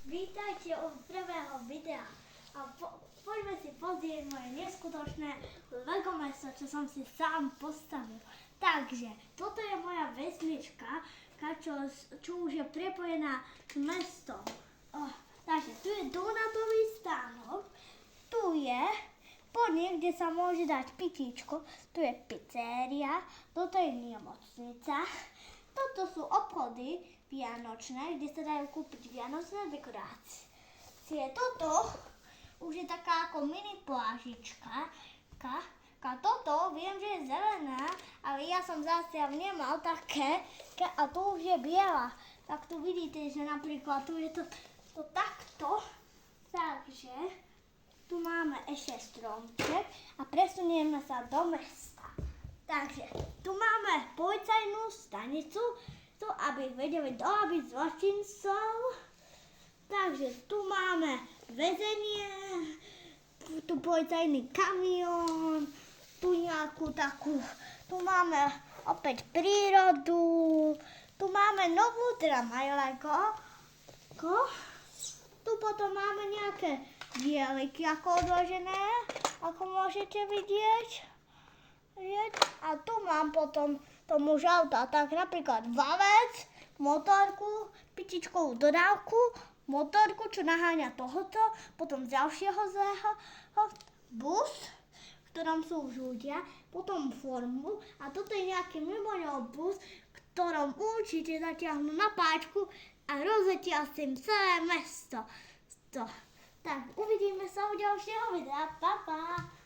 Vítajte u prvého videa a poďme si pozrieť moje neskutočné Lego mesto, čo som si sám postavil. Takže, toto je moja vesnička, čo už je prepojená s mestom. Takže, tu je donatový stánok, tu je podnik, kde sa môže dať pitíčko, tu je pizzeria, toto je nemocnica, toto sú obchody vianočné, kde sa dajú kúpiť vianočné dekorácie. Toto už je taká ako mini plážička. Toto viem, že je zelená, ale ja som zatiaľ nemal také. A tu už je biela. Tak tu vidíte, že napríklad tu je to takto. Takže tu máme ešte stromček a presunieme sa do mesta. Takže tu máme policajnú stanicu, aby vedeli dohabiť zločincov. Takže tu máme väzenie, tu policajný kamión, tu nejakú takú, tu máme opäť prírodu, tu máme novú, teda majlajko, tu potom máme nejaké dieliky ako odložené, ako môžete vidieť. A tu mám potom tomu žauta, tak napríklad valec, motorku, pitičkovú dodávku, motorku, čo naháňa tohoto, potom ďalšieho zlého, bus, v ktorom sú už ľudia, potom formu a toto je nejaký mimoriadny bus, v ktorom určite zatiahnu na páčku a rozletia s tým celé mesto. Tak, uvidíme sa u ďalšieho videa. Pa, pa!